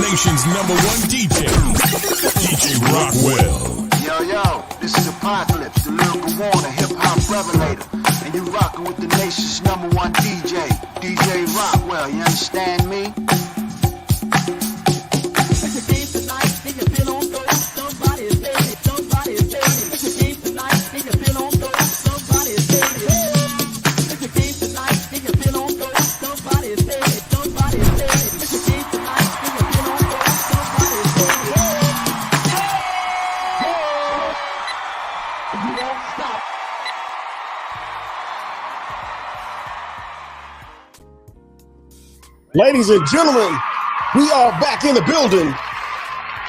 Nation's #1 DJ, DJ Rockwell. Yo, this is Apocalypse, the lyrical warner, hip-hop revelator. And you rockin' with the nation's #1 DJ, DJ Rockwell, you understand me? Ladies and gentlemen, we are back in the building.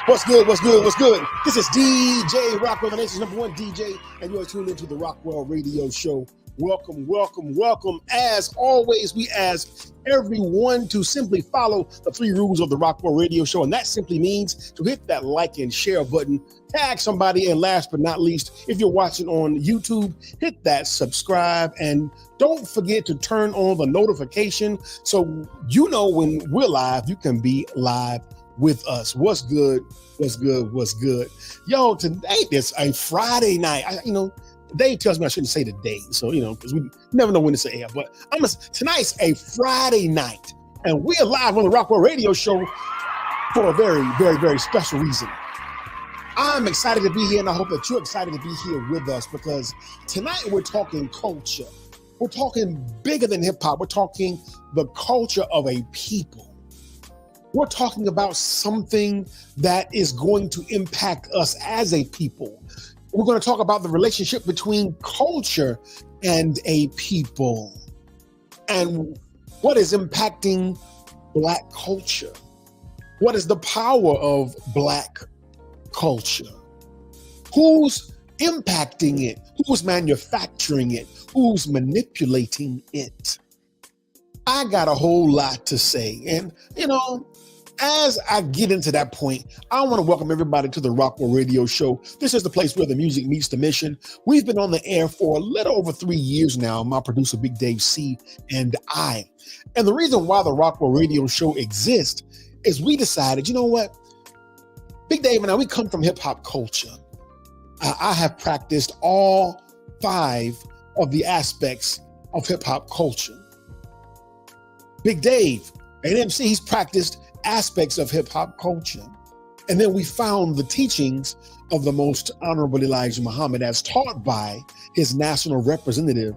What's good? What's good? What's good? This is DJ Rockwell, the nation's #1 DJ, and you are tuned into the Rockwell Radio Show. Welcome, welcome, welcome. As always, we ask everyone to simply follow the 3 rules of the Rockwell Radio Show, and that simply means to hit that like and share button, tag somebody, and last but not least, if you're watching on YouTube, hit that subscribe, and don't forget to turn on the notification so you know when we're live, you can be live with us. What's good? What's good? What's good? Yo, today is a Friday night. Dave tells me I shouldn't say the day, so because we never know when it's air. But tonight's a Friday night, and we're live on the Rockwell Radio Show for a very, very, very special reason. I'm excited to be here, and I hope that you're excited to be here with us, because tonight we're talking culture. We're talking bigger than hip hop. We're talking the culture of a people. We're talking about something that is going to impact us as a people. We're going to talk about the relationship between culture and a people and what is impacting Black culture. What is the power of Black culture? Who's impacting it? Who's manufacturing it? Who's manipulating it? I got a whole lot to say. And, as I get into that point, I want to welcome everybody to the Rockwell Radio Show. This is the place where the music meets the mission. We've been on the air for a little over 3 years now, my producer, Big Dave C, and I. And the reason why the Rockwell Radio Show exists is we decided, you know what? Big Dave and I, we come from hip hop culture. I have practiced all 5 of the aspects of hip hop culture. Big Dave, an MC, he's practiced aspects of hip hop culture. And then we found the teachings of the Most Honorable Elijah Muhammad as taught by his national representative,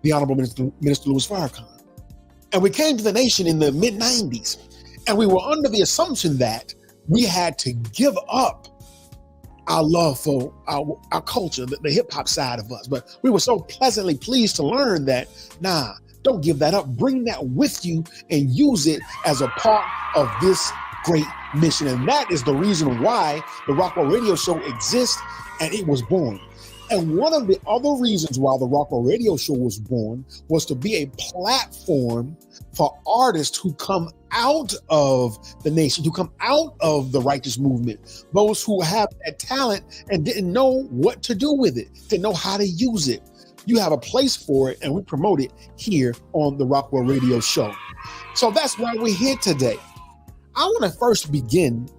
the Honorable Minister Louis Farrakhan. And we came to the nation in the mid-90s, and we were under the assumption that we had to give up our love for our culture, the hip hop side of us. But we were so pleasantly pleased to learn that, don't give that up. Bring that with you and use it as a part of this great mission. And that is the reason why the Rockwell Radio Show exists, and it was born. And one of the other reasons why the Rockwell Radio Show was born was to be a platform for artists who come out of the nation, who come out of the righteous movement, those who have that talent and didn't know what to do with it, didn't know how to use it. You have a place for it, and we promote it here on the Rockwell Radio Show. So that's why we're here today. I want to first begin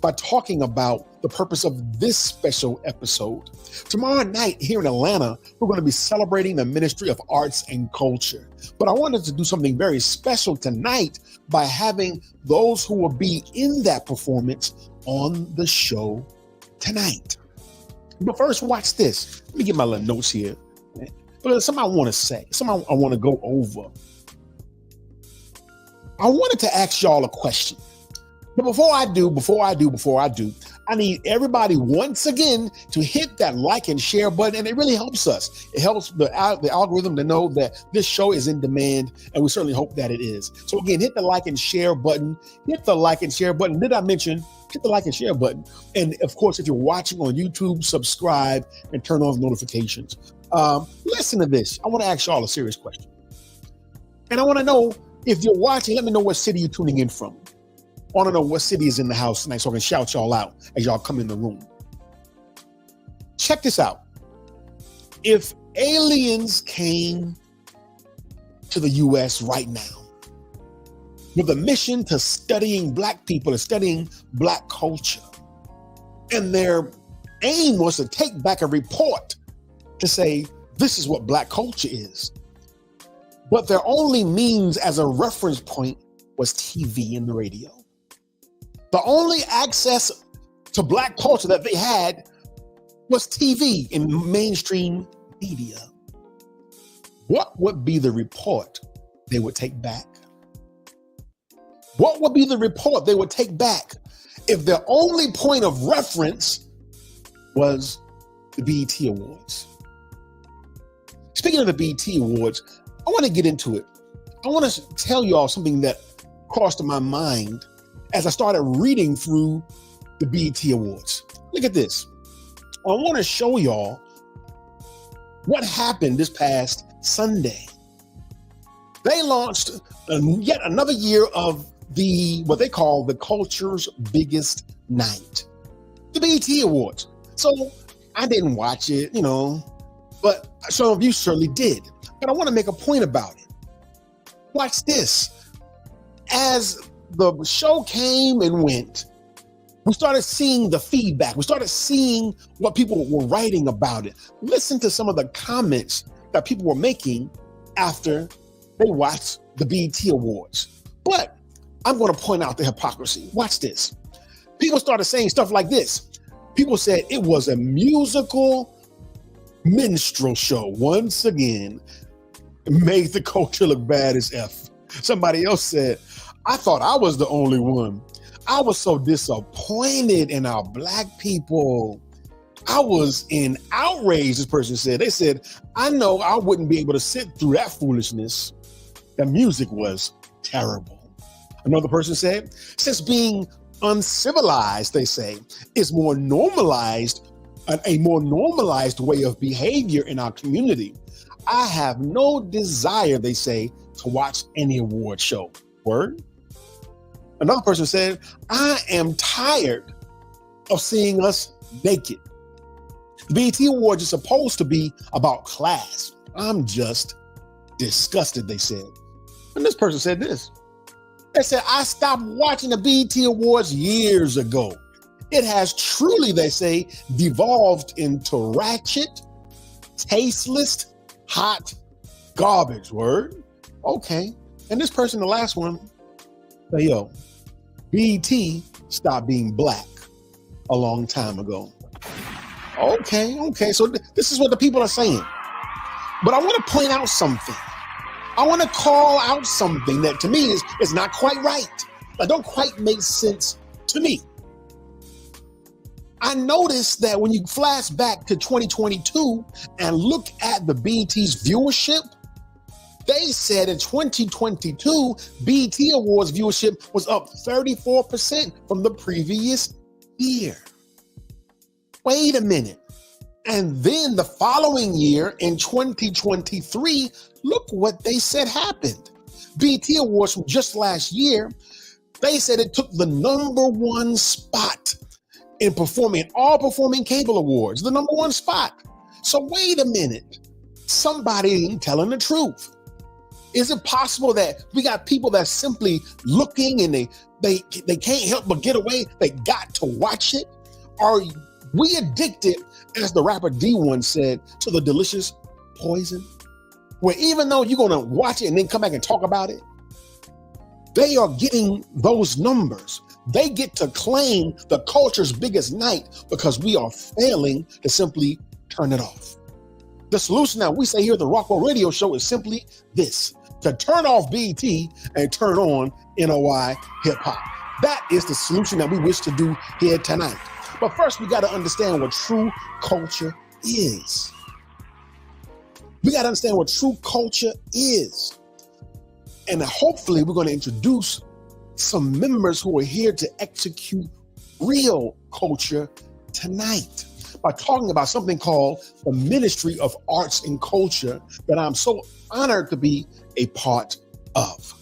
by talking about the purpose of this special episode. Tomorrow night here in Atlanta, we're going to be celebrating the Ministry of Arts and Culture. But I wanted to do something very special tonight by having those who will be in that performance on the show tonight. But first, watch this. Let me get my little notes here. But there's something I want to say, something I want to go over. I wanted to ask y'all a question. But before I do, I need everybody once again to hit that like and share button, and it really helps us. It helps the algorithm to know that this show is in demand, and we certainly hope that it is. So again, hit the like and share button. Hit the like and share button. Did I mention hit the like and share button? And of course, if you're watching on YouTube, subscribe and turn on notifications. Listen to this. I want to ask y'all a serious question. And I want to know, If you're watching, let me know what city you're tuning in from. I want to know what city is in the house tonight so I can shout y'all out as y'all come in the room. Check this out. If aliens came to the U.S. right now with a mission to studying Black people and studying Black culture, and their aim was to take back a report to say, this is what Black culture is. But their only means as a reference point was TV and the radio. The only access to Black culture that they had was TV in mainstream media. What would be the report they would take back? What would be the report they would take back if their only point of reference was the BET Awards? Speaking of the BET Awards, I want to get into it. I want to tell y'all something that crossed my mind as I started reading through the BET Awards. Look at this. I want to show y'all what happened this past Sunday. They launched yet another year of what they call the culture's biggest night, the BET Awards. So I didn't watch it, but some of you certainly did. But I want to make a point about it. Watch this. As the show came and went, we started seeing the feedback. We started seeing what people were writing about it. Listen to some of the comments that people were making after they watched the BET Awards. But I'm going to point out the hypocrisy. Watch this. People started saying stuff like this. People said it was a musical minstrel show. Once again, made the culture look bad as F. Somebody else said, I thought I was the only one. I was so disappointed in our Black people. I was in outrage, this person said. They said, I know I wouldn't be able to sit through that foolishness. The music was terrible. Another person said, since being uncivilized, they say, is more normalized, a more normalized way of behavior in our community, I have no desire, they say, to watch any award show. Word? Another person said, I am tired of seeing us naked. The BET Awards is supposed to be about class. I'm just disgusted, they said. And this person said this. They said, I stopped watching the BET Awards years ago. It has truly, they say, devolved into ratchet, tasteless, hot garbage. Word? Okay. And this person, the last one, say, yo, BET stopped being Black a long time ago. Okay. So this is what the people are saying. But I want to point out something. I want to call out something that to me is not quite right. That don't quite make sense to me. I noticed that when you flash back to 2022 and look at the BET's viewership, they said in 2022, BET Awards viewership was up 34% from the previous year. Wait a minute. And then the following year in 2023, look what they said happened. BET Awards from just last year, they said it took the #1 spot in all performing cable awards, the #1 spot. So wait a minute, somebody ain't telling the truth. Is it possible that we got people that simply looking and they can't help but get away? They got to watch it? Are we addicted, as the rapper D1 said, to the delicious poison? Where even though you're gonna watch it and then come back and talk about it, they are getting those numbers. They get to claim the culture's biggest night because we are failing to simply turn it off. The solution that we say here at the Rockwell Radio Show is simply this: to turn off BET and turn on NOI hip hop. That is the solution that we wish to do here tonight. But first, we got to understand what true culture is. We got to understand what true culture is. And hopefully we're going to introduce some members who are here to execute real culture tonight by talking about something called the Ministry of Arts and Culture that I'm so honored to be a part of.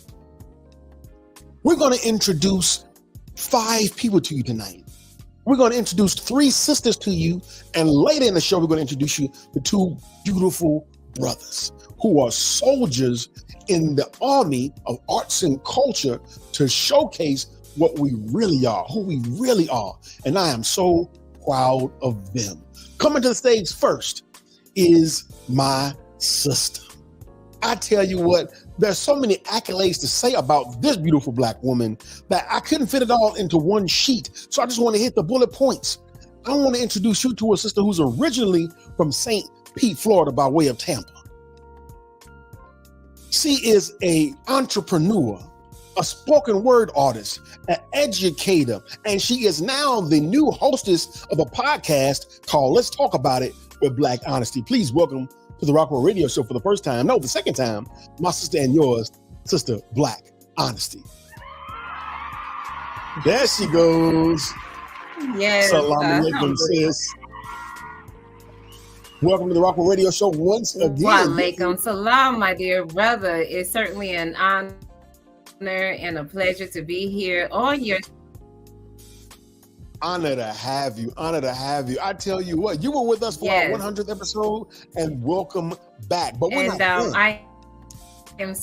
We're going to introduce 5 people to you tonight. We're going to introduce 3 sisters to you, and later in the show, we're going to introduce you to 2 beautiful brothers who are soldiers in the army of arts and culture to showcase what we really are, who we really are. And I am so proud of them. Coming to the stage first is my sister. I tell you what, there's so many accolades to say about this beautiful Black woman that I couldn't fit it all into one sheet. So I just want to hit the bullet points. I want to introduce you to a sister who's originally from St. Pete, Florida, by way of Tampa. She is an entrepreneur, a spoken word artist, an educator, and she is now the new hostess of a podcast called Let's Talk About It with Black Honesty. Please welcome to the Rockwell Radio Show for the first time, no, the second time, my sister and yours, Sister Black Honesty. There she goes. Yes. Salam alaikum, sis. Welcome to the Rockwell Radio Show once again. Wa alaikum salam, my dear brother. It's certainly an honor and a pleasure to be here on your. Honor to have you. Honor to have you. I tell you what, you were with us for our 100th episode, and welcome back. But we're not done. I am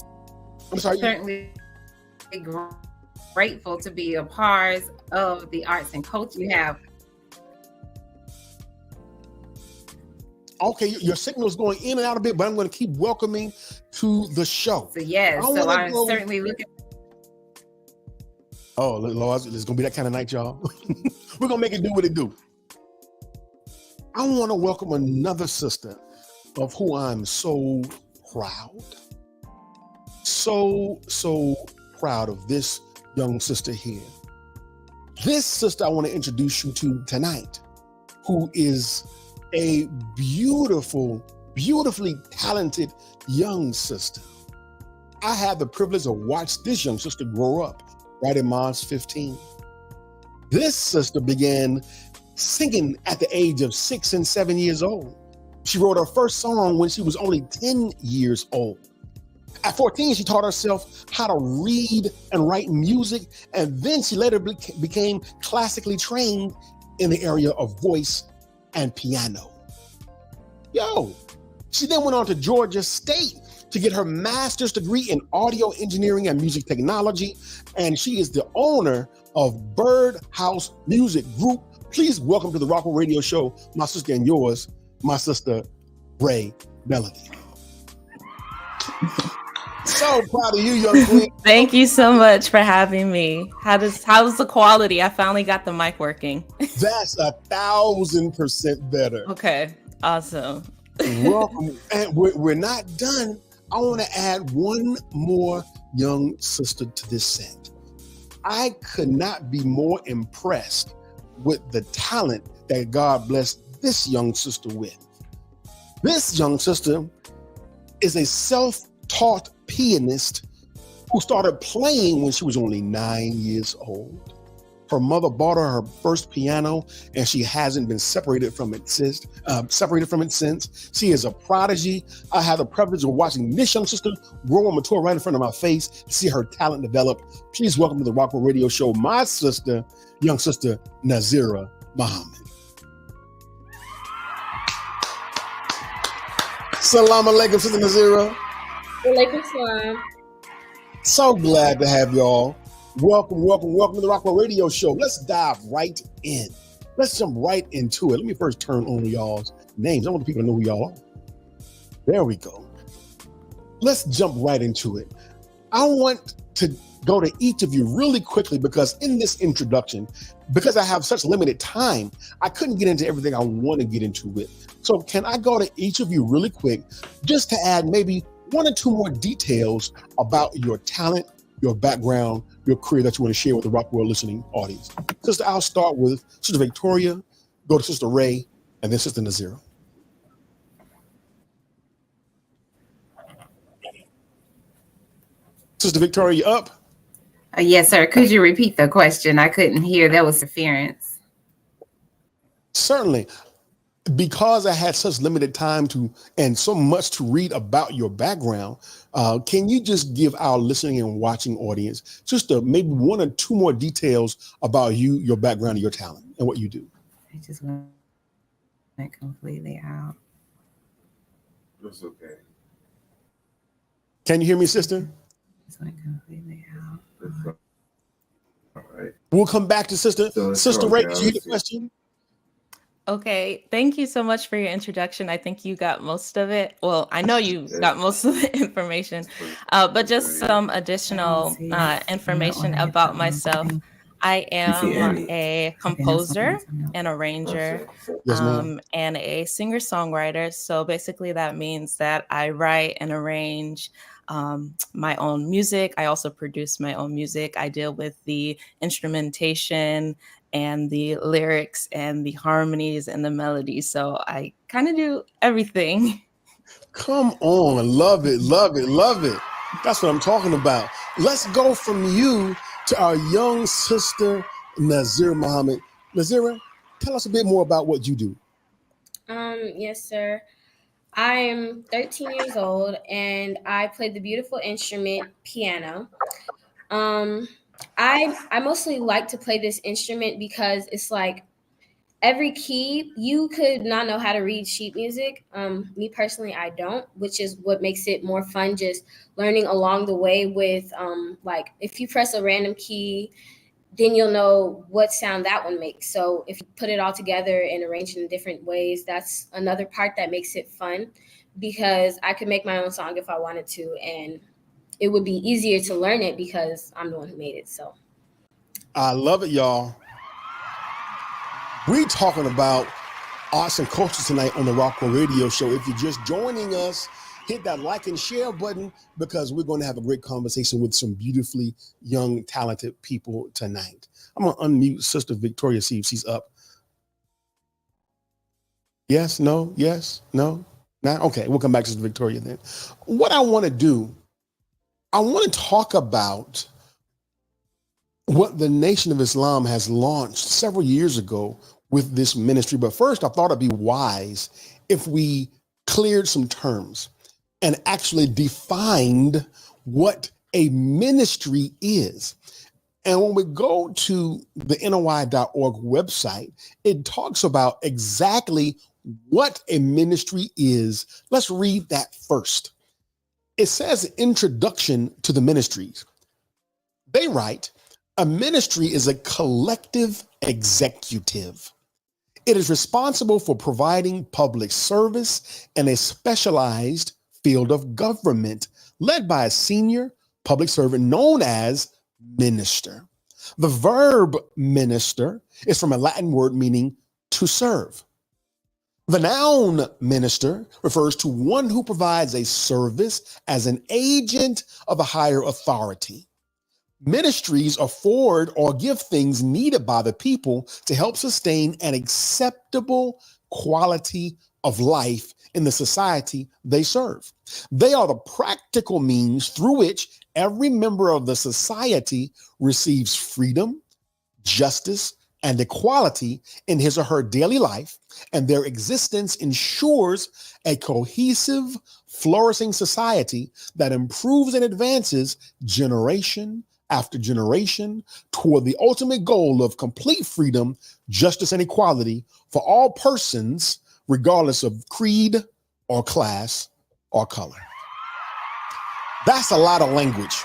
certainly grateful to be a part of the arts and culture you have. Okay, your signal is going in and out a bit, but I'm going to keep welcoming to the show. So yes, so I'm certainly looking. Oh, Lord, it's going to be that kind of night, y'all. We're going to make it do what it do. I want to welcome another sister of who I'm so proud. So proud of this young sister here. This sister I want to introduce you to tonight, who is a beautifully talented young sister. I had the privilege of watching this young sister grow up right in March 15. This sister began singing at the age of 6 and 7 years old. She wrote her first song when she was only 10 years old. At 14, she taught herself how to read and write music, and then she later became classically trained in the area of voice and piano. She then went on to Georgia State to get her master's degree in audio engineering and music technology, and she is the owner of Birdhouse Music Group. Please welcome to the Rockwell Radio Show, my sister and yours, my sister, Ray Melody. So proud of you, young queen. Thank you so much for having me. How's the quality? I finally got the mic working. That's 1,000% better. Okay, awesome. Welcome. And we're not done. I want to add one more young sister to this set. I could not be more impressed with the talent that God blessed this young sister with. This young sister is a self-taught pianist who started playing when she was only 9 years old. Her mother bought her first piano, and she hasn't been separated from it since. She is a prodigy. I had the privilege of watching this young sister grow and mature right in front of my face to see her talent develop. Please welcome to the Rockwell Radio Show, my sister, young sister, Nazira Muhammad. Salam alaikum, Sister Nazira. Walaikum salam. So glad to have y'all. Welcome to the Rockwell Radio Show. Let's dive right in. Let's jump right into it. Let me first turn on y'all's names. I want the people to know who y'all are. There we go. Let's jump right into it. I want to go to each of you really quickly because in this introduction, because I have such limited time, I couldn't get into everything I want to get into it. So can I go to each of you really quick just to add maybe 1 or 2 more details about your talent, your background, your career that you want to share with the Rockwell listening audience. Sister, I'll start with Sister Victoria, go to Sister Ray, and then Sister Nazira. Sister Victoria, you up? Yes, sir. Could you repeat the question? I couldn't hear. That was interference. Certainly. because I had such limited time to and so much to read about your background, can you just give our listening and watching audience just maybe one or two more details about you, your background, and your talent, and what you do? I just went completely out. That's okay. Can you hear me, sister? Just went completely out. That's all right. We'll come back to sister. So Sister Ray, did you hear the question? Okay, thank you so much for your introduction. I think you got most of it. Well, I know you got most of the information, but just some additional information about myself. I am a composer, an arranger, Yes, ma'am. and a singer-songwriter. So basically that means that I write and arrange my own music. I also produce my own music. I deal with the instrumentation and the lyrics and the harmonies and the melodies. So I kind of do everything. Come on. Love it, love it, love it. That's what I'm talking about. Let's go from you to our young sister, Nazira Muhammad. Nazira, tell us a bit more about what you do. Yes, sir. I'm 13 years old and I play the beautiful instrument piano. Um, I mostly like to play this instrument because it's like every key you could not know how to read sheet music. Me personally, I don't, which is what makes it more fun. Just learning along the way with like if you press a random key, then you'll know what sound that one makes. So if you put it all together and arrange it in different ways, that's another part that makes it fun because I could make my own song if I wanted to, and it would be easier to learn it because I'm the one who made it. So I love it, y'all. We're talking about arts and culture tonight on the Rockwell Radio Show. If you're just joining us, hit that like and share button because we're going to have a great conversation with some beautifully young, talented people tonight. I'm going to unmute Sister Victoria, see if she's up. Yes, no, yes, no, nah. Okay, we'll come back to Sister Victoria then. What I want to do, I want to talk about what the Nation of Islam has launched several years ago with this ministry. But first, I thought it'd be wise if we cleared some terms and actually defined what a ministry is. And when we go to the NOI.org website, it talks about exactly what a ministry is. Let's read that first. It says introduction to the ministries. They write, a ministry is a collective executive. It is responsible for providing public service in a specialized field of government led by a senior public servant known as minister. The verb minister is from a Latin word meaning to serve. The noun minister refers to one who provides a service as an agent of a higher authority. Ministries afford or give things needed by the people to help sustain an acceptable quality of life in the society they serve. They are the practical means through which every member of the society receives freedom, justice, and equality in his or her daily life, and their existence ensures a cohesive, flourishing society that improves and advances generation after generation toward the ultimate goal of complete freedom, justice, and equality for all persons, regardless of creed or class or color. That's a lot of language.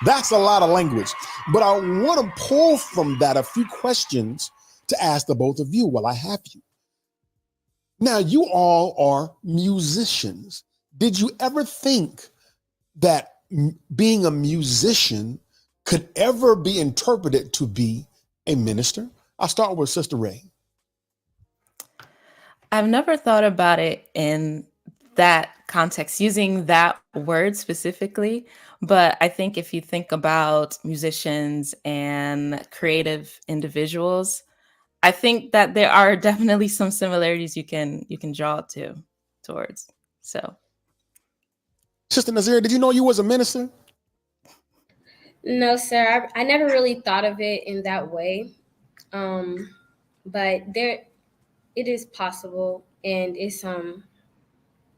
That's a lot of language. But I want to pull from that a few questions to ask the both of you while I have you. Now, you all are musicians. Did you ever think that being a musician could ever be interpreted to be a minister? I'll start with Sister Ray. I've never thought about it in that context, using that word specifically. But I think if you think about musicians and creative individuals, I think that there are definitely some similarities you can draw towards. So, Sister Nazira, did you know you was a minister? no, sir, I never really thought of it in that way. But it is possible, and it's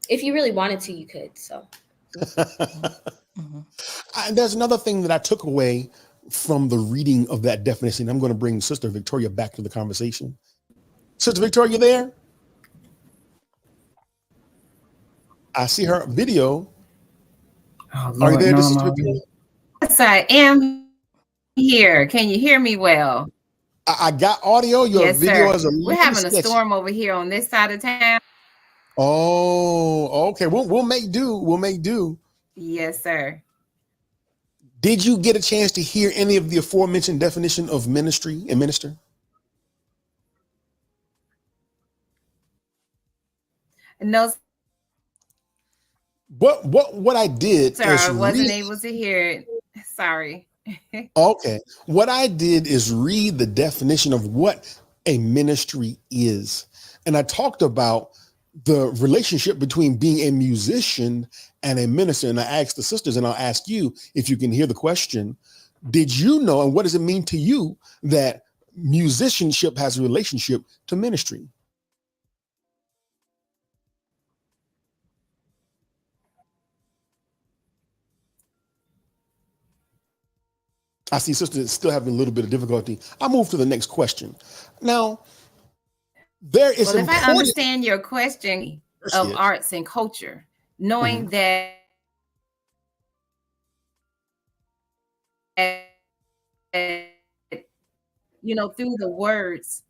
if you really wanted to, you could. So There's another thing that I took away from the reading of that definition. I'm going to bring Sister Victoria back to the conversation. Sister Victoria, you there? I see her video. Oh, Are you Lord, there, no, Sister Victoria? yes, I am here. Can you hear me well? I got audio. Your Yes, video sir. is a We're little having a sketchy. storm over here on this side of town. Oh, okay. We'll make do. We'll make do. Yes, sir. Did you get a chance to hear any of the aforementioned definition of ministry and minister? No, What I did sir, is I wasn't read. able to hear it. Sorry. Okay. What I did is read the definition of what a ministry is. And I talked about the relationship between being a musician and a minister. And I asked the sisters, and I'll ask you if you can hear the question. Did you know, and what does it mean to you that musicianship has a relationship to ministry? I see sisters still having a little bit of difficulty. I'll move to the next question. Now, there is Well, if I important. understand your question of arts and culture, knowing that through the words.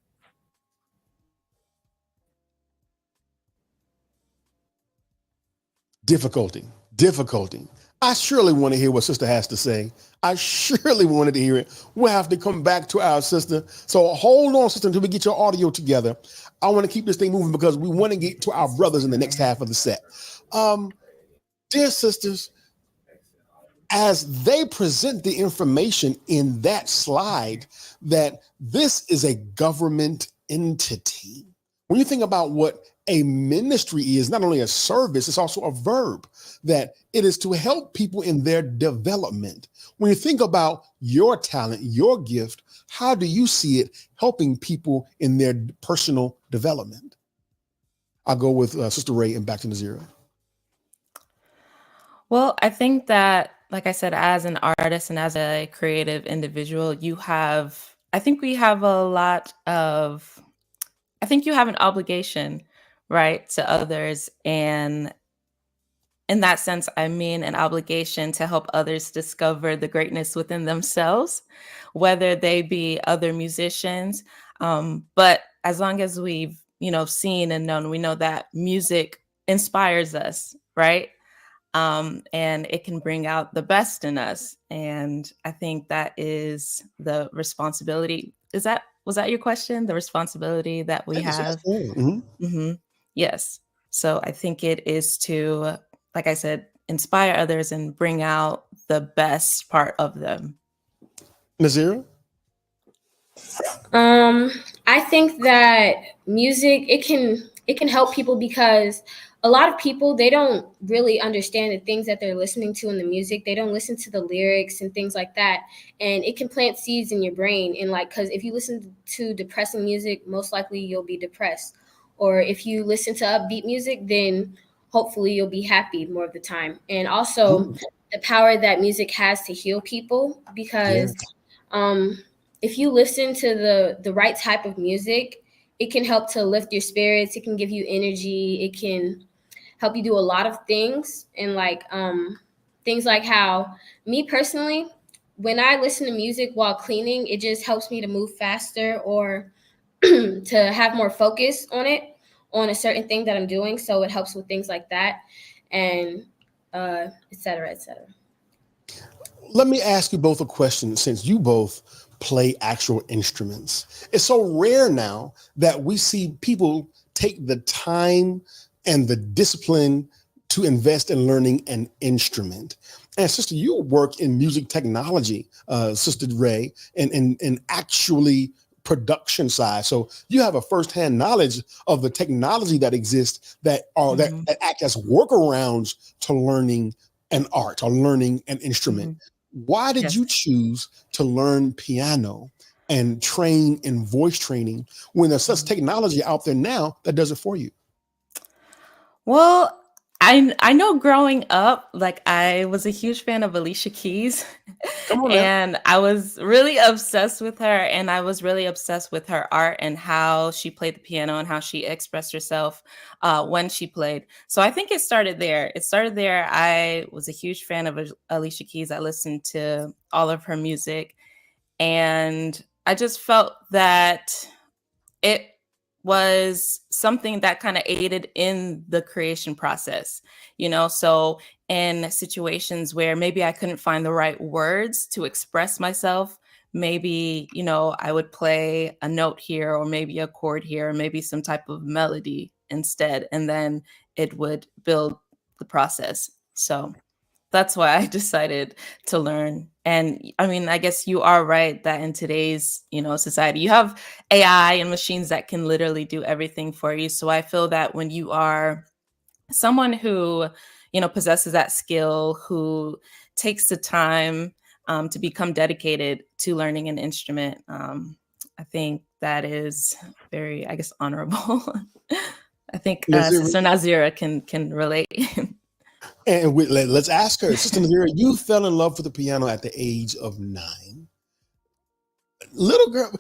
Difficulty. I surely want to hear what sister has to say. I surely wanted to hear it. We'll have to come back to our sister. So hold on, sister, until we get your audio together. I want to keep this thing moving because we want to get to our brothers in the next half of the set. Dear sisters, as they present the information in that slide, that this is a government entity. When you think about what a ministry is, not only a service, it's also a verb, that it is to help people in their development. When you think about your talent, your gift, how do you see it helping people in their personal development? I'll go with Sister Ray and back to Nazira. Well, I think that, like I said, as an artist and as a creative individual, you have an obligation, right, to others. And in that sense, I mean an obligation to help others discover the greatness within themselves, whether they be other musicians. But as long as we've, seen and known, we know that music inspires us, right? And it can bring out the best in us. And I think that is the responsibility. Was that your question? The responsibility that we have? Mm-hmm. Yes. So I think it is to, like I said, inspire others and bring out the best part of them. Nazira? I think that music, it can help people because a lot of people, they don't really understand the things that they're listening to in the music. They don't listen to the lyrics and things like that. And it can plant seeds in your brain. And because if you listen to depressing music, most likely you'll be depressed. Or if you listen to upbeat music, then hopefully you'll be happy more of the time. And also the power that music has to heal people, because if you listen to the right type of music, it can help to lift your spirits. It can give you energy. It can help you do a lot of things. And things like how, me personally, when I listen to music while cleaning, it just helps me to move faster or to have more focus on a certain thing that I'm doing. So it helps with things like that, and et cetera, et cetera. Let me ask you both a question, since you both play actual instruments. It's so rare now that we see people take the time and the discipline to invest in learning an instrument. And sister, you work in music technology, Sister Ray, and actually production side. So you have a firsthand knowledge of the technology that exists that act as workarounds to learning an art or learning an instrument. Why did you choose to learn piano? and train in voice training when there's such technology out there now that does it for you? Well, I know growing up, like I was a huge fan of Alicia Keys, Come on now. and I was really obsessed with her, and I was really obsessed with her art and how she played the piano and how she expressed herself when she played. So I think it started there. It started there. I was a huge fan of Alicia Keys. I listened to all of her music, and I just felt that it was something that kind of aided in the creation process, so in situations where maybe I couldn't find the right words to express myself, maybe I would play a note here, or maybe a chord here, or maybe some type of melody instead, and then it would build the process. So that's why I decided to learn. And I mean, I guess you are right that in today's, society, you have AI and machines that can literally do everything for you. So I feel that when you are someone who, possesses that skill, who takes the time to become dedicated to learning an instrument, I think that is very, I guess, honorable. I think Sister Nazira can relate. And let's ask her, Sister Nazira, you fell in love with the piano at the age of 9. Little girl,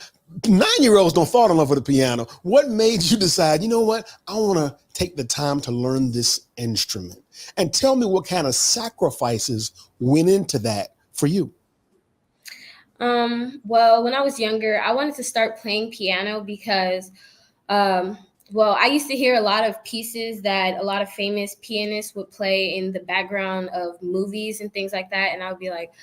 9-year-olds don't fall in love with the piano. What made you decide, you know what, I want to take the time to learn this instrument? And tell me what kind of sacrifices went into that for you. Well, when I was younger, I wanted to start playing piano because I used to hear a lot of pieces that a lot of famous pianists would play in the background of movies and things like that. And I would be like,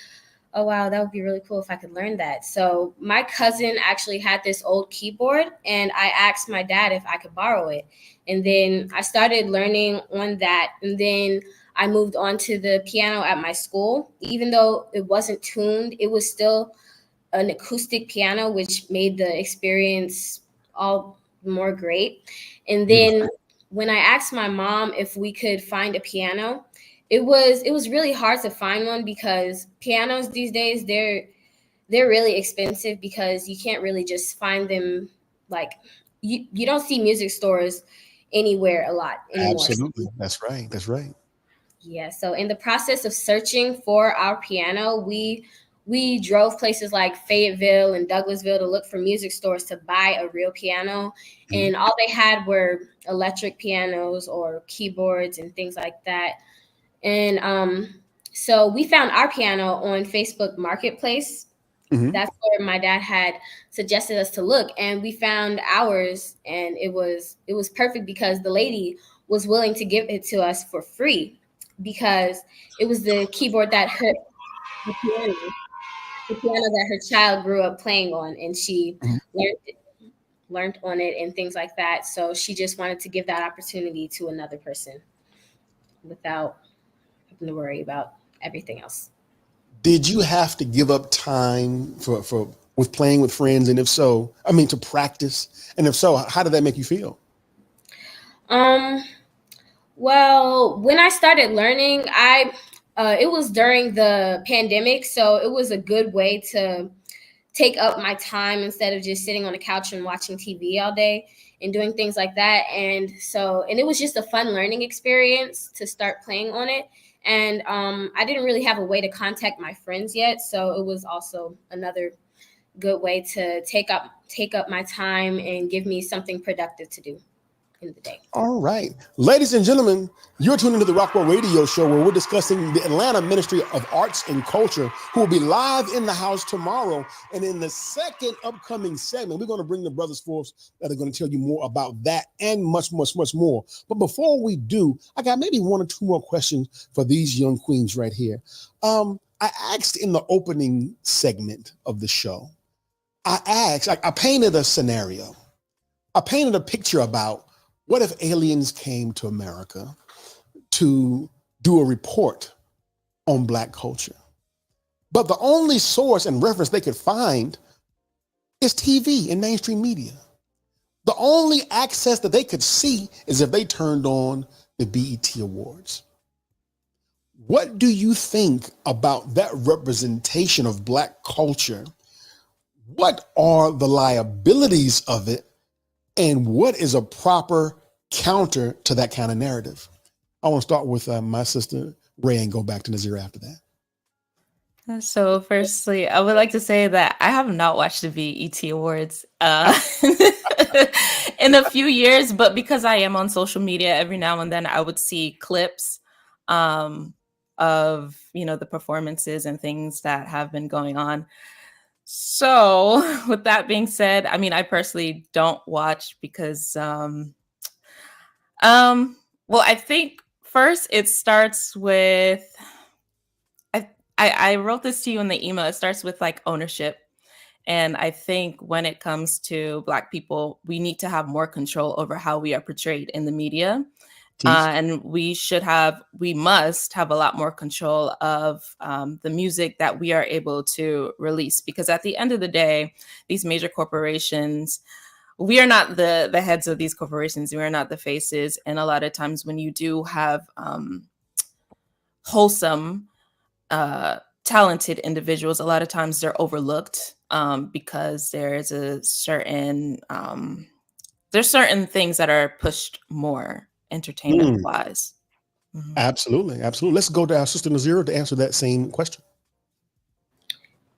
oh, wow, that would be really cool if I could learn that. So my cousin actually had this old keyboard, and I asked my dad if I could borrow it. And then I started learning on that. And then I moved on to the piano at my school. Even though it wasn't tuned, it was still an acoustic piano, which made the experience all more great. And then when I asked my mom if we could find a piano, it was really hard to find one because pianos these days, they're really expensive because you can't really just find them. Like you don't see music stores anywhere a lot anymore. Absolutely. That's right. That's right. Yeah. So in the process of searching for our piano, we drove places like Fayetteville and Douglasville to look for music stores to buy a real piano. And all they had were electric pianos or keyboards and things like that. And so we found our piano on Facebook Marketplace. That's where my dad had suggested us to look, and we found ours, and it was perfect because the lady was willing to give it to us for free because it was the keyboard that the piano that her child grew up playing on, and she learned on it and things like that. So she just wanted to give that opportunity to another person without having to worry about everything else. Did you have to give up time for with playing with friends? And if so, I mean, to practice? And if so, how did that make you feel? Well, when I started learning, it was during the pandemic, so it was a good way to take up my time instead of just sitting on the couch and watching TV all day and doing things like that. And it was just a fun learning experience to start playing on it. And I didn't really have a way to contact my friends yet, so it was also another good way to take up my time and give me something productive to do in the day. All right. Ladies and gentlemen, you're tuned into the Rockwell Radio Show, where we're discussing the Atlanta Ministry of Arts and Culture, who will be live in the house tomorrow. And in the second upcoming segment, we're going to bring the brothers forth that are going to tell you more about that and much, much, much more. But before we do, I got maybe one or two more questions for these young queens right here. I asked in the opening segment of the show, I painted a scenario. I painted a picture about what if aliens came to America to do a report on Black culture? But the only source and reference they could find is TV and mainstream media. The only access that they could see is if they turned on the BET Awards. What do you think about that representation of Black culture what are the liabilities of it, and what is a proper counter to that kind of narrative? I want to start with my sister Ray and go back to Nazir after that. So firstly, I would like to say that I have not watched the BET Awards in a few years, but because I am on social media every now and then, I would see clips of, the performances and things that have been going on. So with that being said, I mean, I personally don't watch because, I think first it starts with, I wrote this to you in the email. It starts with like ownership. And I think when it comes to Black people, we need to have more control over how we are portrayed in the media. And we must have a lot more control of the music that we are able to release. Because at the end of the day, these major corporations, we are not the heads of these corporations. We are not the faces. And a lot of times when you do have wholesome, talented individuals, a lot of times they're overlooked because there's certain things that are pushed more entertainment wise. Mm-hmm. Absolutely. Let's go to our sister Nazira to answer that same question.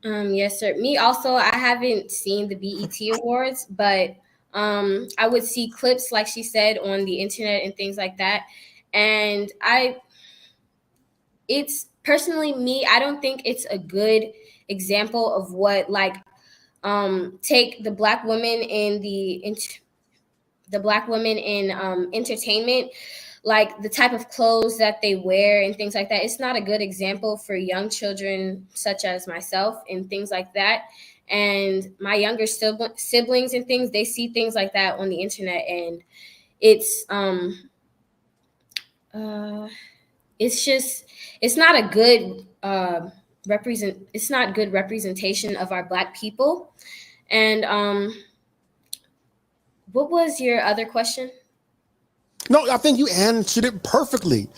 Yes, sir. Me also, I haven't seen the BET Awards, but I would see clips, like she said, on the internet and things like that. And it's personally me, I don't think it's a good example of what take the Black women in entertainment, like the type of clothes that they wear and things like that. It's not a good example for young children such as myself and things like that. And my younger siblings and things, they see things like that on the internet, and it's not a good it's not good representation of our Black people. And what was your other question? No, I think you answered it perfectly.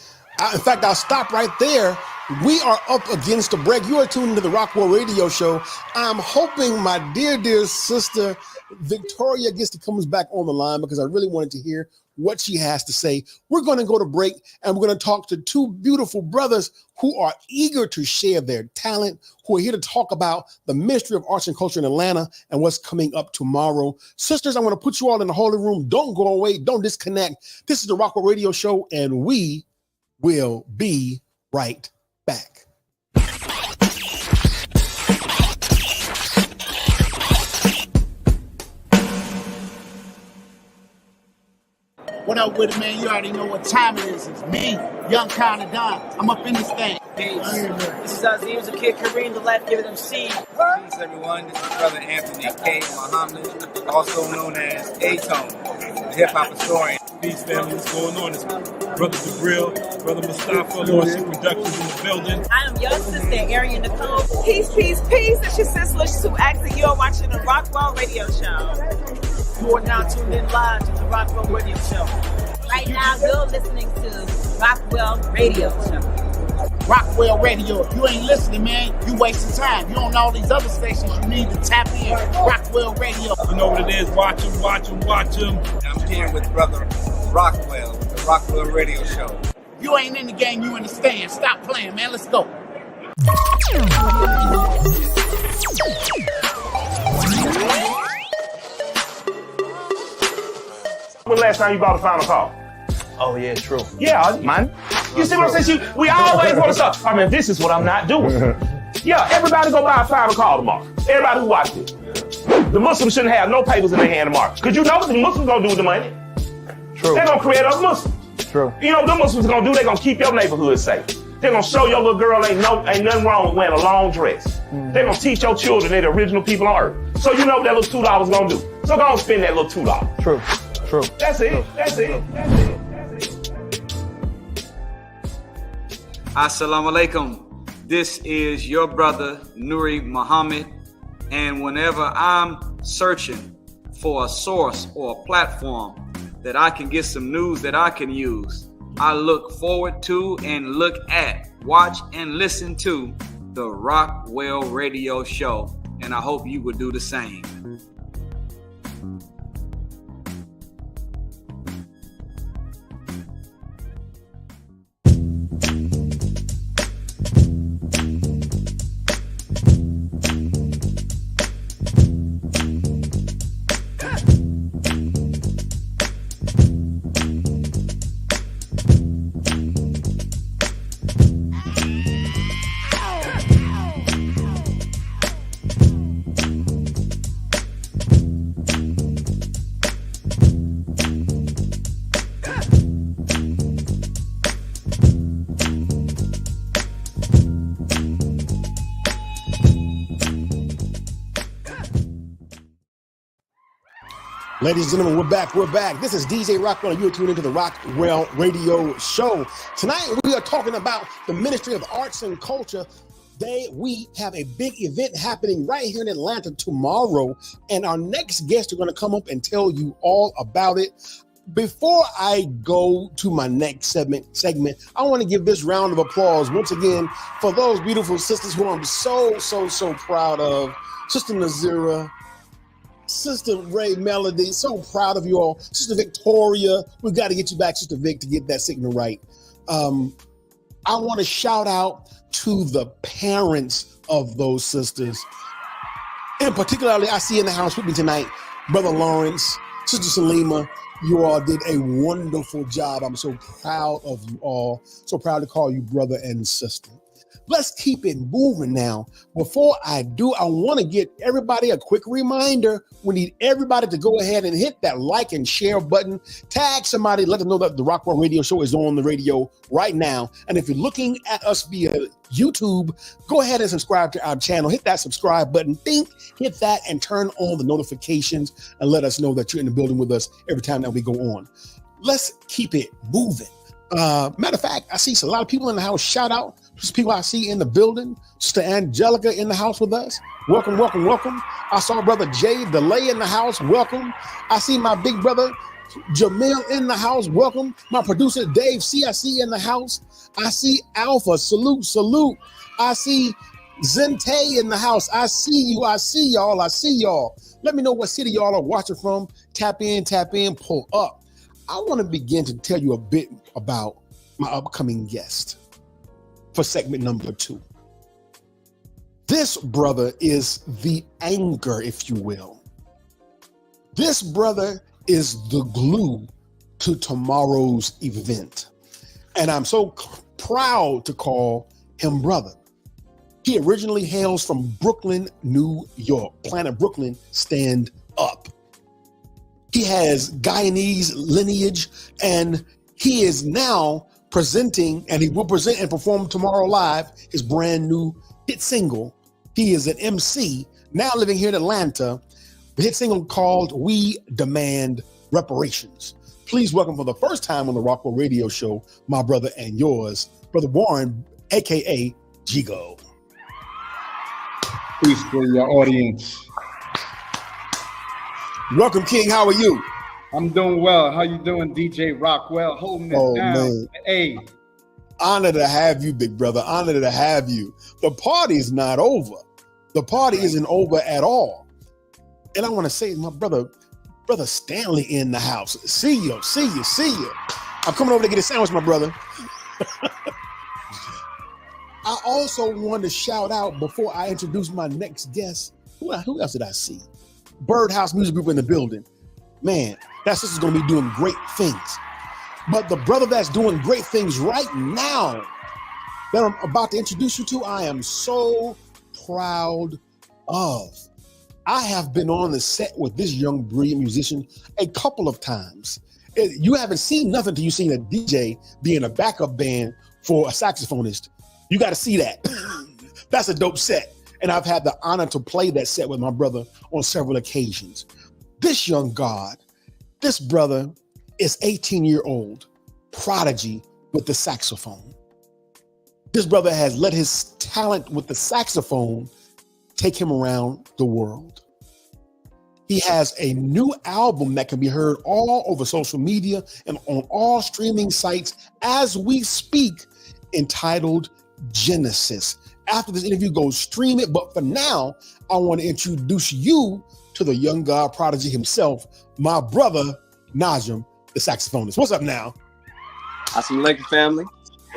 In fact, I'll stop right there. We are up against the break. You are tuned into the Rockwell Radio Show. I'm hoping my dear sister Victoria comes back on the line, because I really wanted to hear what she has to say. We're going to go to break, and we're going to talk to two beautiful brothers who are eager to share their talent, who are here to talk about the Ministry of Arts and Culture in Atlanta and what's coming up tomorrow. Sisters, I want to put you all in the holy room. Don't go away. Don't disconnect. This is the Rockwell Radio Show, and we will be right back. What up with it, man? You already know what time it is. It's me, Young Kinda Don. I'm up in this thing. Peace. This is Aziz, the kid Kareem, the left giving them C. Peace, everyone. This is Brother Anthony K. Muhammad, also known as A-Tone, the hip-hop historian. Peace, family. What's going on? It's Brother Jabril, Brother Mustafa, Lordship Productions in the building. I am your sister, Arian Nicole. Peace, peace, peace. It's your sister, Sue X, and you're watching the Rockwell Radio Show. You are now tuned in live to the Rockwell Radio Show. Right now, you're listening to Rockwell Radio Show. Rockwell Radio. If you ain't listening, man, you wasting time. You on all these other stations, you need to tap in. Rockwell Radio. You know what it is. Watch them. I'm here with Brother Rockwell, with the Rockwell Radio Show. You ain't in the game, you in the stand. Stop playing, man. Let's go. When last time you bought a Final Call? Oh, yeah, true. Yeah, man. You see what I'm saying? We always want to stop. I mean, this is what I'm not doing. Yeah, everybody go buy a Final Call tomorrow. Everybody who watched it. The Muslims shouldn't have no papers in their hand tomorrow. Because you know what the Muslims going to do with the money? True. They're going to create other Muslims. True. You know what the Muslims going to do? They're going to keep your neighborhood safe. They're going to show your little girl ain't nothing wrong with wearing a long dress. They're going to teach your children they're the original people on earth. So you know what that little $2 going to do. So go and spend that little $2. True. That's it. Assalamu alaikum. This is your brother, Nuri Muhammad. And whenever I'm searching for a source or a platform that I can get some news that I can use, I look forward to and watch and listen to the Rockwell Radio Show. and I hope you would do the same. Ladies and gentlemen, we're back. We're back. This is DJ Rockwell, and you're tuned into the Rockwell Radio Show. Tonight, we are talking about the Ministry of Arts and Culture. We have a big event happening right here in Atlanta tomorrow, and our next guests are going to come up and tell you all about it. Before I go to my next segment, I want to give this round of applause once again for those beautiful sisters who I'm so proud of. Sister Nazira, Sister Ray Melody, so proud of you all. Sister Victoria, we've got to get you back, Sister Vic, to get that signal right. I want to shout out to the parents of those sisters. And particularly, I see in the house with me tonight, Brother Lawrence, Sister Salima. You all did a wonderful job. I'm so proud of you all. So proud to call you brother and sister. Let's keep it moving now. Before I do, I want to get everybody a quick reminder. We need everybody to go ahead and hit that like and share button. Tag somebody, let them know that the Rockwell Radio Show is on the radio right now. And if you're looking at us via YouTube, go ahead and subscribe to our channel. Hit that subscribe button. Hit that and turn on the notifications and let us know that you're in the building with us every time that we go on. Let's keep it moving. Matter of fact, I see a lot of people in the house. Shout out to people I see in the building. Sister Angelica in the house with us. Welcome, welcome, welcome. I saw Brother Jay DeLay in the house. Welcome. I see my big brother Jamil in the house. Welcome. My producer Dave CIC in the house. I see Alpha. Salute, salute. I see Zente in the house. I see you. I see y'all. I see y'all. Let me know what city y'all are watching from. Tap in, pull up. I want to begin to tell you a bit about my upcoming guest for segment number 2. This brother is the anchor, if you will. This brother is the glue to tomorrow's event. And I'm so proud to call him brother. He originally hails from Brooklyn, New York. Planet Brooklyn, stand up. He has Guyanese lineage, and he is now presenting, and he will present and perform tomorrow live, his brand new hit single. He is an MC, now living here in Atlanta. The hit single called We Demand Reparations. Please welcome for the first time on the Rockwell Radio Show, my brother and yours, Brother Warren, aka Jigo. Peace to your audience. Welcome, King. How are you? I'm doing well. How you doing, DJ Rockwell? Holding it down. Man. Hey. Honor to have you, big brother. Honor to have you. The party's not over. The party isn't over at all. And I want to say, my brother Stanley in the house. See you. I'm coming over to get a sandwich, my brother. I also want to shout out, before I introduce my next guest, who else did I see? Birdhouse Music Group in the building. Man, that sister's going to be doing great things. But the brother that's doing great things right now that I'm about to introduce you to, I am so proud of. I have been on the set with this young, brilliant musician a couple of times. You haven't seen nothing till you've seen a DJ be in a backup band for a saxophonist. You got to see that. That's a dope set. And I've had the honor to play that set with my brother on several occasions. This young God, this brother is 18-year-old prodigy with the saxophone. This brother has let his talent with the saxophone take him around the world. He has a new album that can be heard all over social media and on all streaming sites as we speak, entitled Genesis. After this interview, go stream it. But for now, I want to introduce you to the young God prodigy himself, my brother, Najim, the saxophonist. What's up now? Assalamu alaikum, family.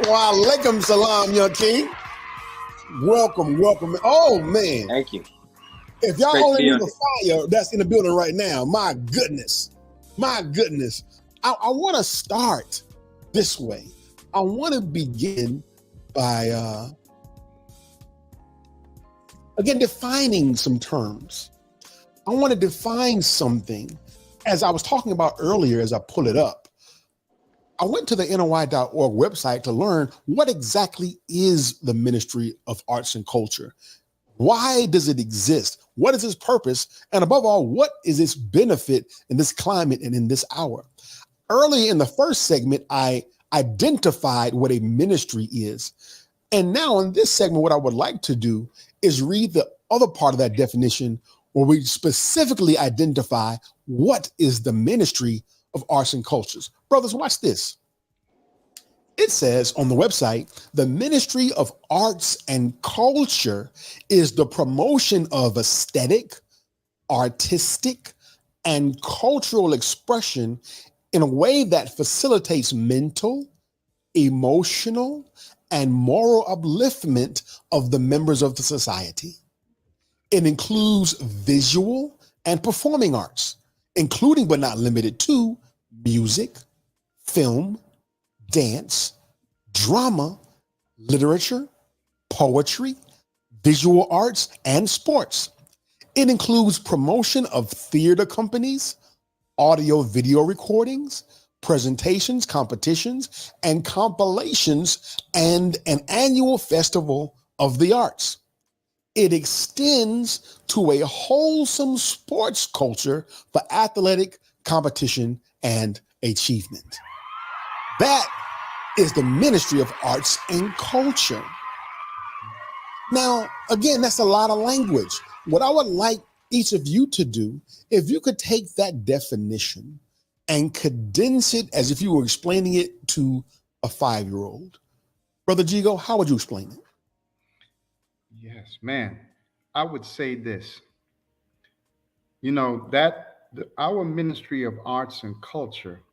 Wa alaikum salam, young king. Welcome. Oh, man. Thank you. If y'all only knew the fire that's in the building right now, my goodness. I want to start this way. I want to begin by, again, defining some terms. I want to define something. As I was talking about earlier, as I pull it up, I went to the NOI.org website to learn what exactly is the Ministry of Arts and Culture. Why does it exist? What is its purpose? And above all, what is its benefit in this climate and in this hour? Early in the first segment, I identified what a ministry is. And now in this segment, what I would like to do is read the other part of that definition where we specifically identify what is the Ministry of Arts and Cultures. Brothers, watch this. It says on the website, the Ministry of Arts and Culture is the promotion of aesthetic, artistic, and cultural expression in a way that facilitates mental, emotional, and moral upliftment of the members of the society. It includes visual and performing arts, including but not limited to music, film, dance, drama, literature, poetry, visual arts, and sports. It includes promotion of theater companies, audio video recordings, presentations, competitions, and compilations, and an annual festival of the arts. It extends to a wholesome sports culture for athletic competition and achievement. That is the Ministry of Arts and Culture. Now, again, that's a lot of language. What I would like each of you to do, if you could take that definition and condense it as if you were explaining it to a 5-year-old. Brother Jigo, how would you explain it? Yes, man. I would say this. You know, that our Ministry of Arts and Culture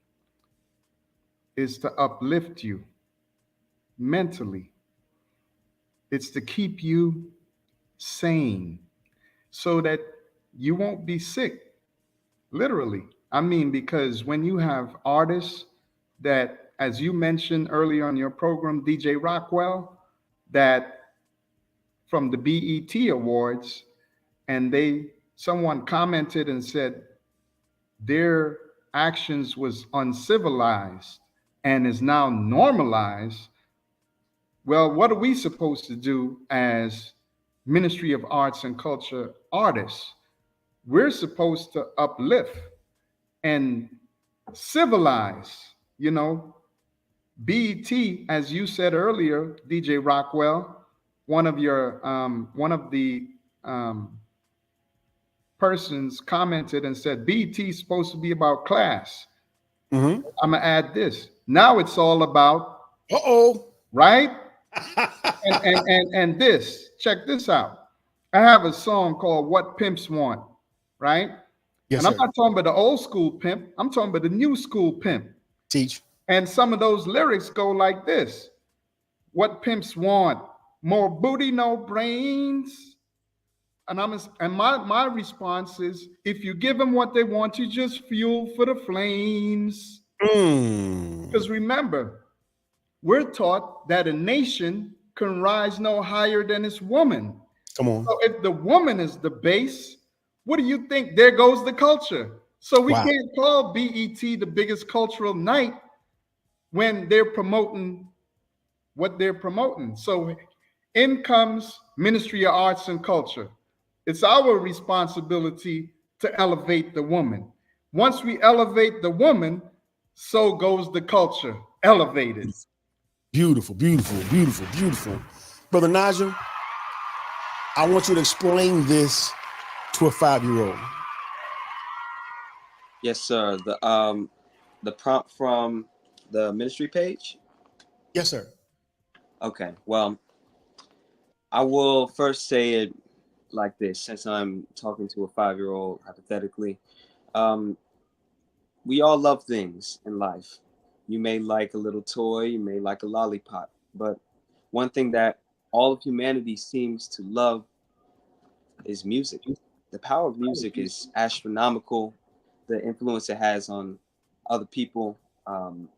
is to uplift you mentally. It's to keep you sane so that you won't be sick, literally. I mean, because when you have artists that, as you mentioned earlier on your program, DJ Rockwell, that from the BET Awards, and someone commented and said their actions was uncivilized and is now normalized. Well, what are we supposed to do as Ministry of Arts and Culture artists? We're supposed to uplift and civilize, you know. BET, as you said earlier, DJ Rockwell, one of the persons commented and said, BET is supposed to be about class. I'm gonna add this. Now it's all about right? and this. Check this out. I have a song called What Pimps Want, right? Yes, and I'm sir. not talking about the old school pimp. I'm talking about the new school pimp. Teach. And some of those lyrics go like this. What pimps want? More booty, no brains. And my response is, if you give them what they want, you just fuel for the flames. Because remember, we're taught that a nation can rise no higher than its woman. Come on. So if the woman is the base, what do you think? There goes the culture. So we can't call BET the biggest cultural night when they're promoting what they're promoting. So in comes Ministry of Arts and Culture. It's our responsibility to elevate the woman. Once we elevate the woman, so goes the culture, elevated. Beautiful, beautiful, beautiful, beautiful. Brother Najim, I want you to explain this to a 5-year-old. Yes, sir. The prompt from the ministry page? Yes, sir. Okay. Well, I will first say it like this, since I'm talking to a 5-year-old hypothetically. Um, we all love things in life. You may like a little toy, you may like a lollipop, but one thing that all of humanity seems to love is music. The power of music is astronomical. The influence it has on other people, um,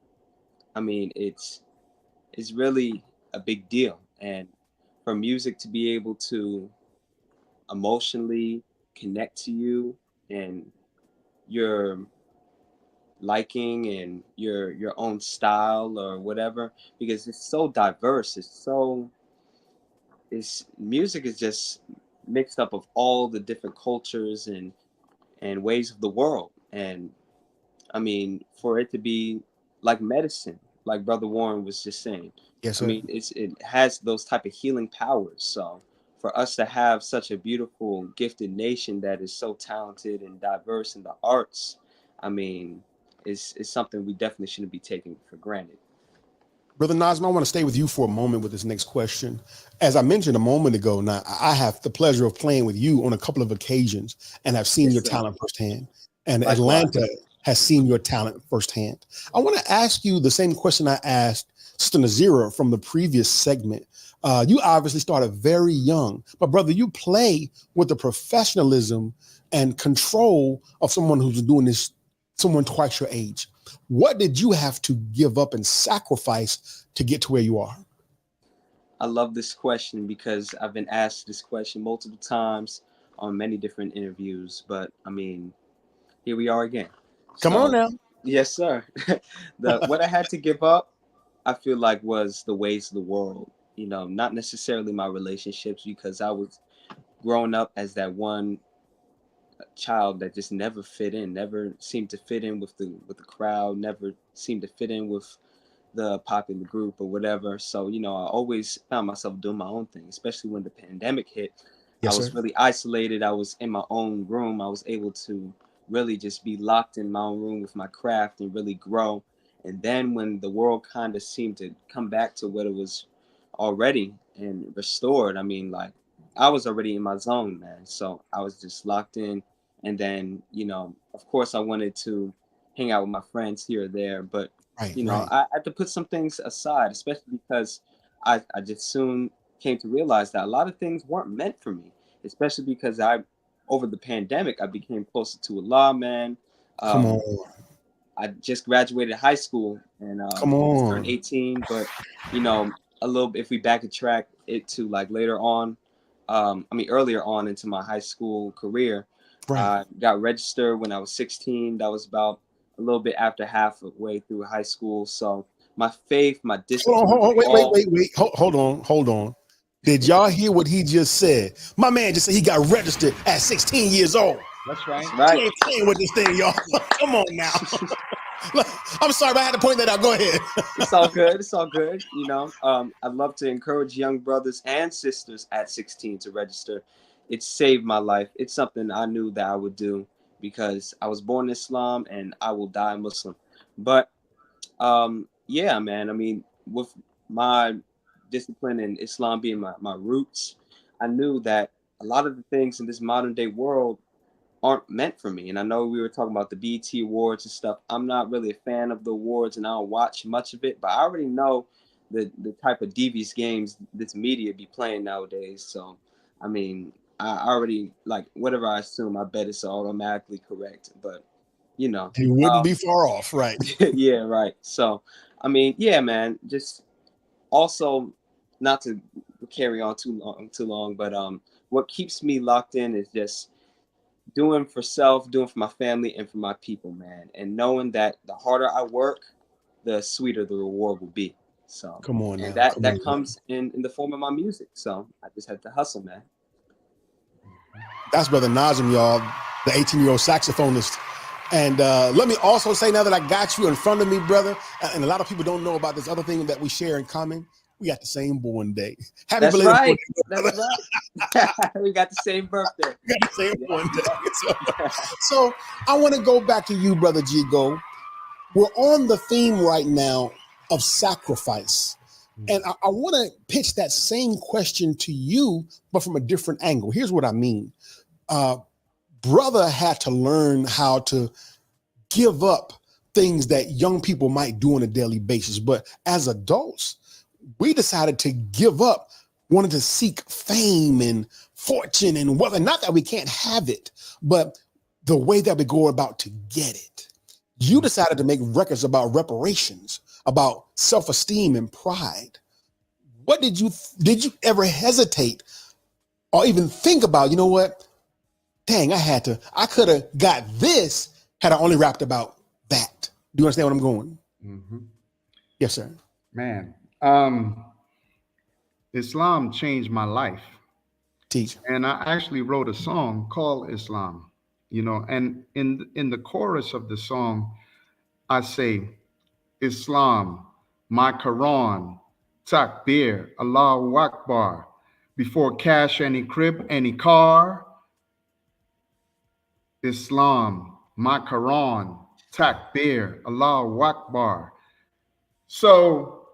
I mean, it's really a big deal. And for music to be able to emotionally connect to you and your liking and your own style or whatever, because it's so diverse, it's music is just mixed up of all the different cultures and ways of the world. And I mean, for it to be like medicine, like Brother Warren was just saying, Yes, I sir. mean, it has those type of healing powers. So for us to have such a beautiful, gifted nation that is so talented and diverse in the arts, I mean, it's something we definitely shouldn't be taking for granted. Brother Nazim, I want to stay with you for a moment with this next question. As I mentioned a moment ago, now I have the pleasure of playing with you on a couple of occasions and have seen Yes, your sir. talent firsthand. And Likewise. Atlanta has seen your talent firsthand. I want to ask you the same question I asked Sister Nazira from the previous segment. You obviously started very young, but brother, you play with the professionalism and control of someone who's doing this, someone twice your age. What did you have to give up and sacrifice to get to where you are? I love this question because I've been asked this question multiple times on many different interviews, but I mean, here we are again. Come on So, now. yes, sir. The what I had to give up, I feel like was the ways of the world. You know, not necessarily my relationships, because I was growing up as that one child that just never fit in, never seemed to fit in with the crowd, never seemed to fit in with the popular group or whatever. So, you know, I always found myself doing my own thing, especially when the pandemic hit. I Yes, sir. was really isolated. I was in my own room. I was able to really just be locked in my own room with my craft and really grow. And then when the world kind of seemed to come back to what it was already and restored, I mean, like, I was already in my zone, man. So I was just locked in. And then, you know, of course, I wanted to hang out with my friends here or there, but Right, you know, right. I had to put some things aside, especially because I just soon came to realize that a lot of things weren't meant for me, especially because over the pandemic, I became closer to Allah, man. Come Um, on. I just graduated high school and Come just turned on. 18, but you know, a little if we back track it to like later on, I mean earlier on into my high school career, Right. I got registered when I was 16. That was about a little bit after halfway through high school. So my faith, my discipline, all Wait. Hold on. Did y'all hear what he just said? My man just said he got registered at 16 years old. That's right. That's right. He ain't playing with this thing, y'all. Come on now. I'm sorry, but I had to point that out. Go ahead. It's all good. It's all good. You know, I'd love to encourage young brothers and sisters at 16 to register. It saved my life. It's something I knew that I would do because I was born Islam and I will die Muslim. But yeah, man, I mean, with my discipline and Islam being my roots, I knew that a lot of the things in this modern day world aren't meant for me. And I know we were talking about the BET Awards and stuff. I'm not really a fan of the awards and I don't watch much of it, but I already know the type of devious games this media be playing nowadays. So, I mean, I already, like, whatever I assume, I bet it's automatically correct. But, you know. You wouldn't be far off, right? Yeah, right. So, I mean, yeah, man, just also not to carry on too long, but what keeps me locked in is just doing for self, doing for my family and for my people, man. And knowing that the harder I work, the sweeter the reward will be. So, Come on and now. that comes in the form of my music. So I just had to hustle, man. That's Brother Nazim, y'all, the 18-year-old saxophonist. And let me also say, now that I got you in front of me, brother, and a lot of people don't know about this other thing that we share in common. We got the same born day. Happy That's belated right. birthday, That's right. We got the same birthday. We got the same born day. So I want to go back to you, Brother Jigo. We're on the theme right now of sacrifice. And I want to pitch that same question to you, but from a different angle. Here's what I mean. Brother had to learn how to give up things that young people might do on a daily basis. But as adults, we decided to give up, wanted to seek fame and fortune and whether, not that we can't have it, but the way that we go about to get it. You decided to make records about reparations, about self-esteem and pride. What did you ever hesitate or even think about, you know what? Dang, I could have got this had I only rapped about that. Do you understand where I'm going? Mm-hmm. Yes, sir. Man, Islam changed my life. Teach. And I actually wrote a song called Islam, and in the chorus of the song, I say, Islam, my Quran, Takbir, Allahu Akbar, before cash, any crib, any car. Islam, my Quran, Takbir, Allahu Akbar. So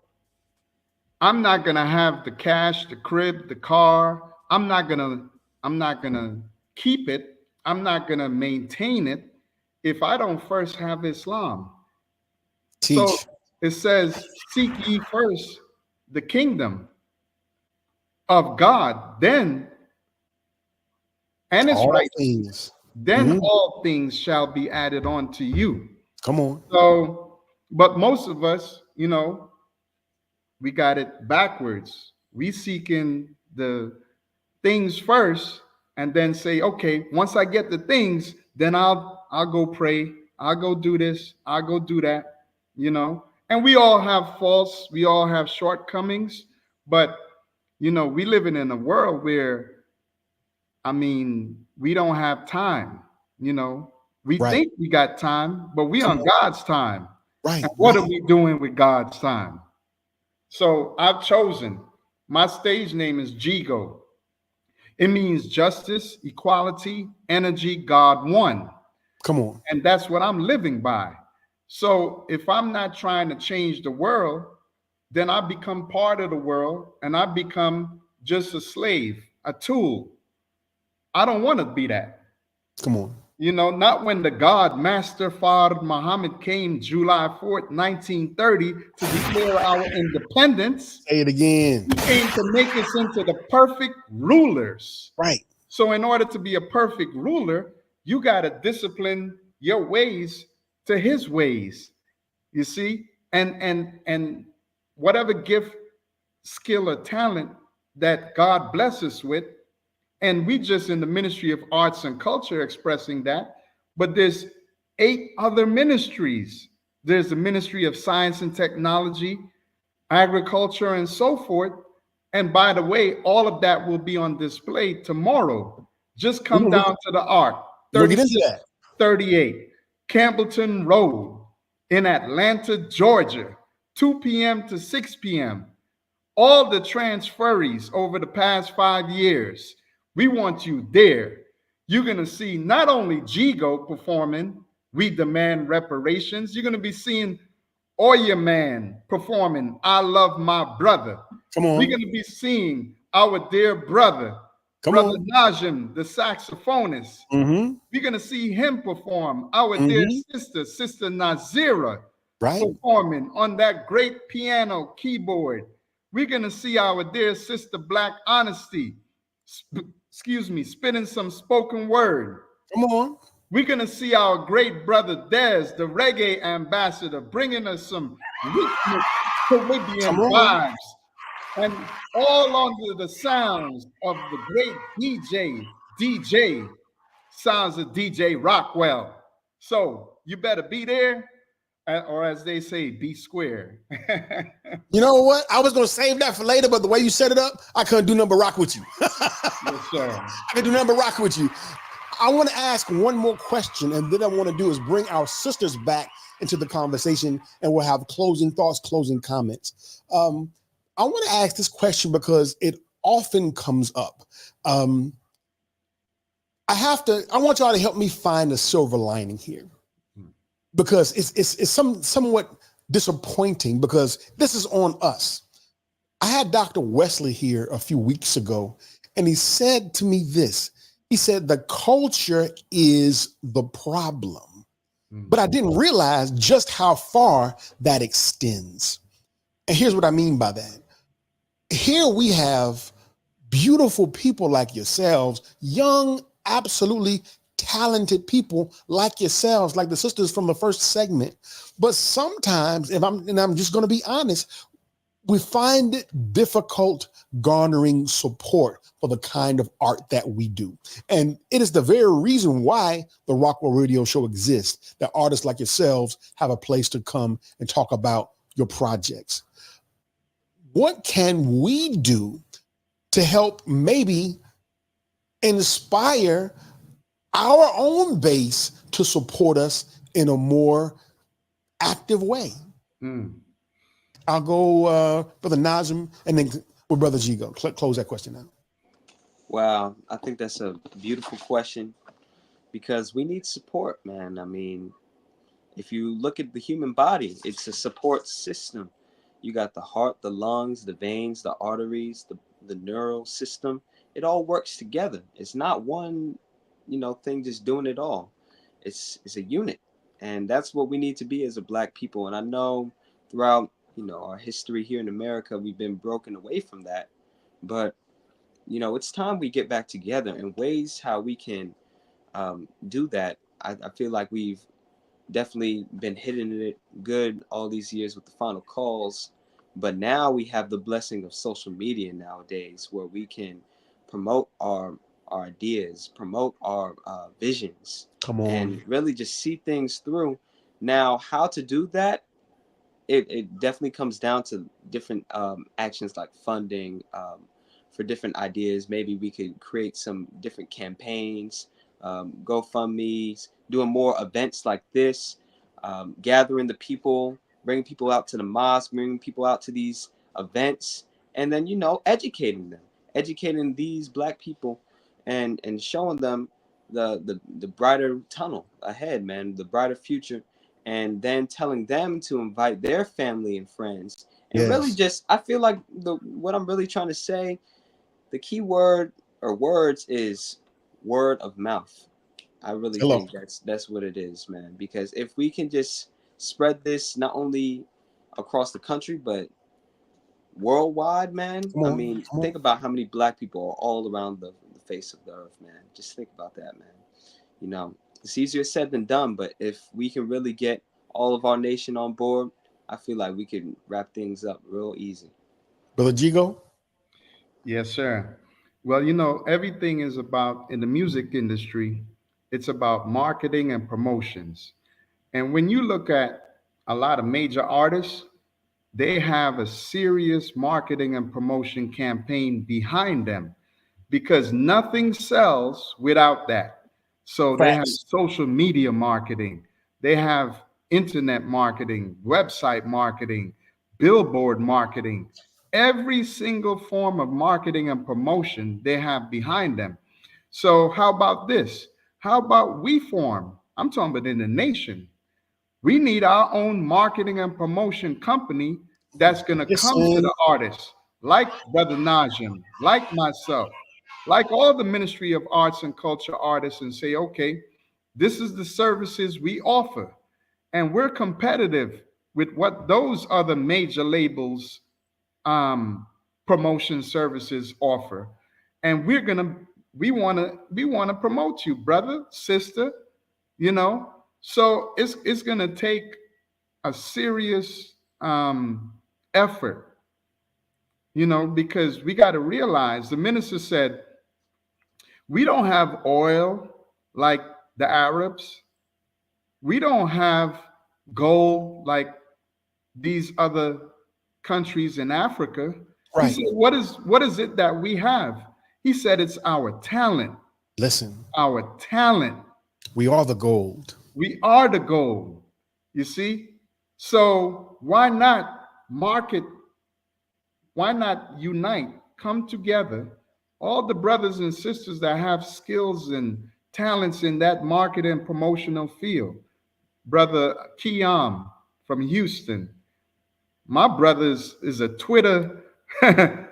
I'm not gonna have the cash, the crib, the car. I'm not gonna keep it. I'm not gonna maintain it if I don't first have Islam. Teach. So it says, seek ye first the kingdom of God, then, and it's all right, things. Then all things shall be added on to you. Come on. So, but most of us, we got it backwards. We seeking the things first and then say, okay, once I get the things, then I'll go pray. I'll go do this. I'll go do that, And we all have faults. We all have shortcomings. But, we living in a world where, we don't have time, We think we got time, but we on God's time. Right. And what are we doing with God's time? So I've chosen, my stage name is Jigo. It means justice, equality, energy, God one. Come on. And that's what I'm living by. So if I'm not trying to change the world, then I become part of the world and I become just a slave, a tool. I don't want to be that. Come on. Not when the God Master Father Muhammad came July 4th, 1930 to declare our independence. Say it again. He came to make us into the perfect rulers. Right. So in order to be a perfect ruler, you got to discipline your ways to his ways. You see? And whatever gift, skill, or talent that God blesses us with, and we just in the Ministry of Arts and Culture expressing that, but there's 8 other ministries. There's the Ministry of Science and Technology, Agriculture, and so forth. And by the way, all of that will be on display tomorrow. Just come down to the Ark, 3638 Campbellton Road in Atlanta, Georgia, 2 p.m. to 6 p.m. All the transferees over the past 5 years, we want you there. You're going to see not only Jigo performing, We Demand Reparations. You're going to be seeing Oya Man performing, I Love My Brother. Come on. We're going to be seeing our dear brother, Brother Najim, the saxophonist. We're going to see him perform. Our dear sister, Sister Nazira, performing on that great piano keyboard. We're going to see our dear sister, Black Honesty, spitting some spoken word. Come on. We're going to see our great brother, Dez, the reggae ambassador, bringing us some Caribbean vibes. And all under the sounds of the great DJ, sounds of DJ Rockwell. So you better be there, or as they say, be square. You know what? I was going to save that for later, but the way you set it up, I couldn't do nothing but rock with you. Yes, sir. I could do nothing but rock with you. I want to ask one more question, and then I want to do is bring our sisters back into the conversation, and we'll have closing thoughts, closing comments. I want to ask this question because it often comes up. I want y'all to help me find a silver lining here, because it's somewhat disappointing, because this is on us. I had Dr. Wesley here a few weeks ago, and he said to me this. He said, the culture is the problem. But I didn't realize just how far that extends. And here's what I mean by that. Here we have beautiful people like yourselves, young, absolutely talented people like yourselves, like the sisters from the first segment. But sometimes, I'm just going to be honest, we find it difficult garnering support for the kind of art that we do. And it is the very reason why the Rockwell Radio Show exists, that artists like yourselves have a place to come and talk about your projects. What can we do to help maybe inspire our own base to support us in a more active way? I'll go Brother Nazim and then with Brother Jigo. Close that question out. Wow, I think that's a beautiful question because we need support, man. I mean, if you look at the human body, it's a support system. You got the heart, the lungs, the veins, the arteries, the neural system. It all works together. It's not one, thing just doing it all. It's a unit. And that's what we need to be as a Black people. And I know throughout, our history here in America, we've been broken away from that. But, it's time we get back together in ways how we can do that. I feel like we've definitely been hitting it good all these years with the final calls, but now we have the blessing of social media nowadays where we can promote our ideas, promote our visions, and really just see things through. Now, how to do that, it definitely comes down to different actions like funding for different ideas. Maybe we could create some different campaigns, GoFundMe's, doing more events like this, gathering the people, bringing people out to the mosque, bringing people out to these events, and then, educating these Black people and showing them the brighter tunnel ahead, man, the brighter future, and then telling them to invite their family and friends. And really just, I feel like what I'm really trying to say, the key word or words is word of mouth. I really think that's what it is, man. Because if we can just spread this not only across the country, but worldwide, man. Think about how many Black people are all around the face of the earth, man. Just think about that, man. It's easier said than done, but if we can really get all of our nation on board, I feel like we can wrap things up real easy. Brother Jigo? Yes, sir. Well, everything is about, in the music industry, it's about marketing and promotions. And when you look at a lot of major artists, they have a serious marketing and promotion campaign behind them because nothing sells without that. So they have social media marketing, they have internet marketing, website marketing, billboard marketing, every single form of marketing and promotion they have behind them. So how about this? How about we form? I'm talking about in the nation. We need our own marketing and promotion company that's going to come to the artists, like Brother Najim, like myself, like all the Ministry of Arts and Culture artists, and say, okay, this is the services we offer. And we're competitive with what those other major labels promotion services offer. And we want to promote you, brother, sister, So it's going to take a serious effort, because we got to realize, the minister said, we don't have oil like the Arabs. We don't have gold like these other countries in Africa. Right. He said, what is it that we have? He said, it's our talent. Listen. Our talent. We are the gold. We are the gold. You see? So why not market? Why not unite? Come together. All the brothers and sisters that have skills and talents in that market and promotional field. Brother Kiam from Houston. My brother is a Twitter I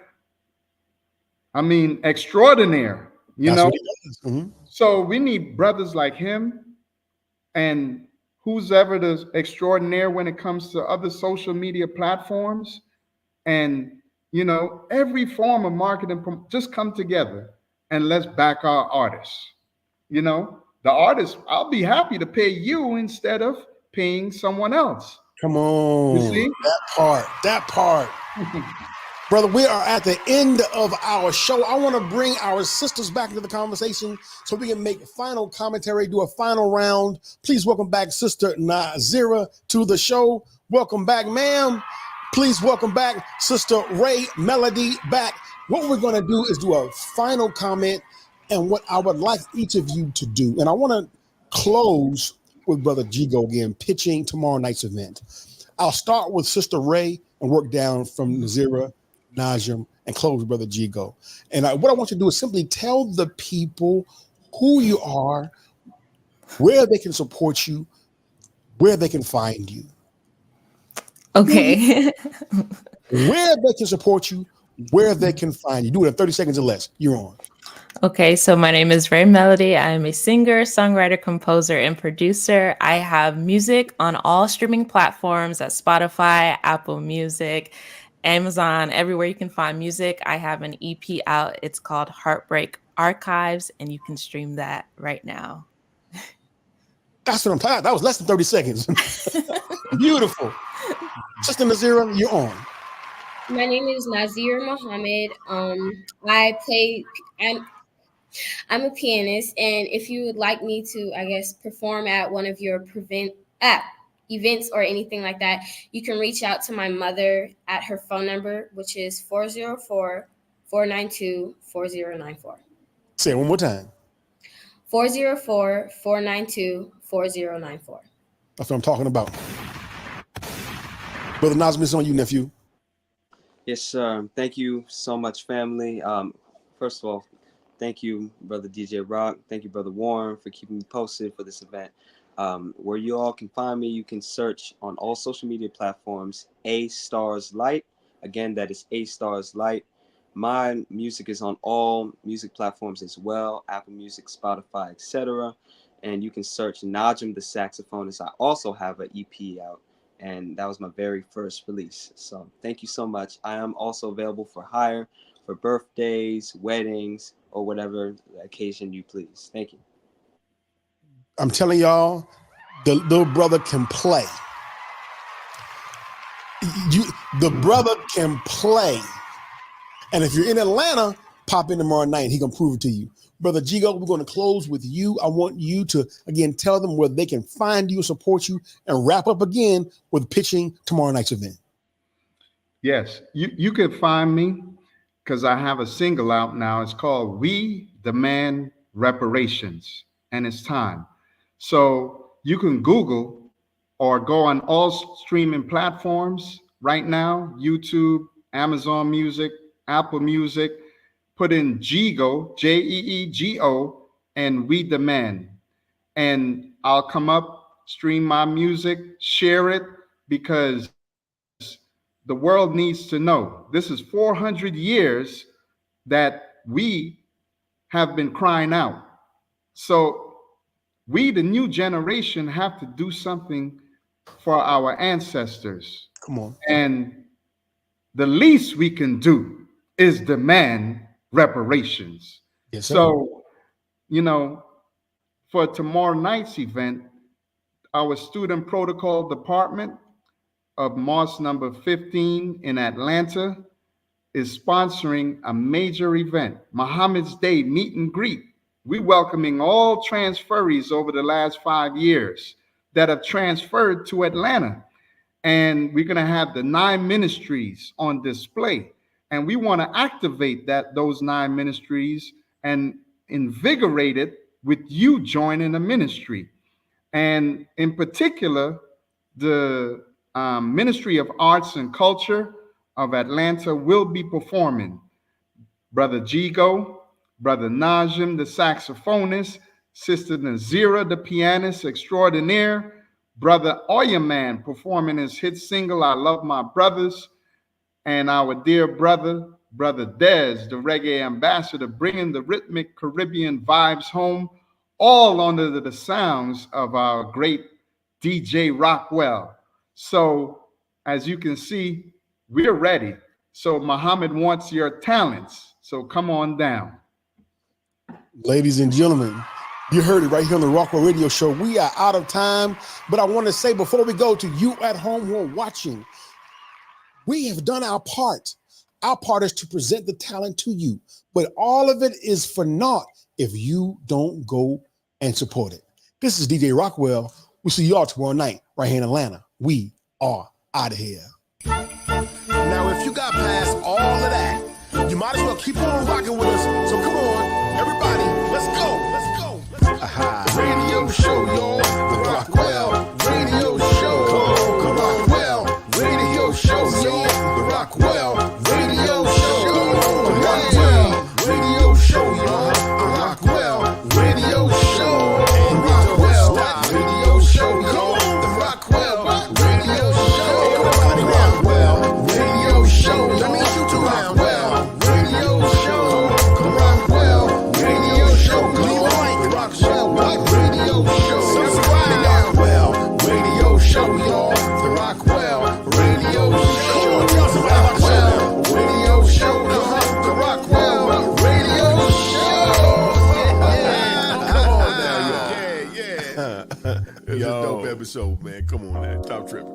mean, extraordinaire, you That's know? what he does. Mhm. So we need brothers like him and who's ever the extraordinaire when it comes to other social media platforms. And, you know, every form of marketing, just come together and let's back our artists. You know, the artist, I'll be happy to pay you instead of paying someone else. Come You on. see? That part. Brother, we are at the end of our show. I want to bring our sisters back into the conversation so we can make final commentary, do a final round. Please welcome back Sister Nazira to the show. Welcome back, ma'am. Please welcome back Sister Ray Melody back. What we're going to do is do a final comment and what I would like each of you to do. And I want to close with Brother Jigo again, pitching tomorrow night's event. I'll start with Sister Ray and work down from Nazira, Najim, and close with Brother Jigo. And what I want you to do is simply tell the people who you are, where they can support you, where they can find you. Okay. Where they can support you, where they can find you. Do it in 30 seconds or less. You're on. Okay, so my name is Ray Melody. I am a singer, songwriter, composer, and producer. I have music on all streaming platforms at Spotify, Apple Music, Amazon, everywhere you can find music. I have an EP out. It's called Heartbreak Archives, and you can stream that right now. That's what I'm talking about. That was less than 30 seconds. Beautiful. Sister Nazira, you're on. My name is Nazir Muhammad. I'm a pianist, and if you would like me to, I guess, perform at one of your events or anything like that, you can reach out to my mother at her phone number, which is 404-492-4094. Say it one more time. 404-492-4094. That's what I'm talking about. Brother Nazim, it's on you, nephew. Yes, sir. Thank you so much, family. First of all, thank you, Brother DJ Rock. Thank you, Brother Warren, for keeping me posted for this event. Where you all can find me, you can search on all social media platforms, A Stars Light. Again, that is A Stars Light. My music is on all music platforms as well, Apple Music, Spotify, etc. And you can search Najim the Saxophonist. I also have an EP out, and that was my very first release. So thank you so much. I am also available for hire for birthdays, weddings, or whatever occasion you please. Thank you. I'm telling y'all, the little brother can play. The brother can play. And if you're in Atlanta, pop in tomorrow night. He gonna prove it to you. Brother Jigo, we're going to close with you. I want you to, again, tell them where they can find you, support you, and wrap up again with pitching tomorrow night's event. Yes, you can find me because I have a single out now. It's called We Demand Reparations, and it's time. So you can Google or go on all streaming platforms right now, YouTube, Amazon Music, Apple Music, put in Jigo, Jeego, and We Demand. And I'll come up, stream my music, share it, because the world needs to know. This is 400 years that we have been crying out. So we, the new generation, have to do something for our ancestors. Come on. And the least we can do is demand reparations. Yes, sir. So, you know, for tomorrow night's event, our student protocol department of Moss number 15 in Atlanta is sponsoring a major event, Muhammad's Day meet and greet. We're welcoming all transferees over the last 5 years that have transferred to Atlanta. And we're going to have the 9 ministries on display. And we want to activate those 9 ministries and invigorate it with you joining the ministry. And in particular, the Ministry of Arts and Culture of Atlanta will be performing. Brother Jigo, Brother Najim, the saxophonist, Sister Nazira, the pianist extraordinaire, Brother Oyerman performing his hit single, I Love My Brothers, and our dear brother Dez, the reggae ambassador, bringing the rhythmic Caribbean vibes home, all under the sounds of our great DJ Rockwell. So, as you can see, we're ready. So, Muhammad wants your talents. So, come on down. Ladies and gentlemen, you heard it right here on the Rockwell Radio Show. We are out of time, but I want to say before we go to you at home who are watching, we have done our part. Our part is to present the talent to you, but all of it is for naught if you don't go and support it. This is DJ Rockwell. We'll see you all tomorrow night right here in Atlanta. We are out of here. Now, if you got past all of that, you might as well keep on rocking with us. So come on, everybody, let's go. Let's go. Radio show, y'all. The Rockwell Radio Show. Come on, Rockwell Radio Show, y'all. The Rockwell Radio Show. The Rockwell Radio Show, y'all. The Rockwell Radio Show. The Rockwell Radio Show, y'all. The Rockwell Radio Show. Everybody, Rockwell Radio Show. That means you too, Rockwell Radio Show. The Rockwell Radio Show. Leave it like the Rockwell Radio Show. Subscribe. The Rockwell Radio Show, y'all. The Rockwell Radio Show. The Rockwell Radio Show. The Rockwell Radio Show. Come on now, y'all. Yeah. It's a dope episode, man. Come on, man. Top tripping.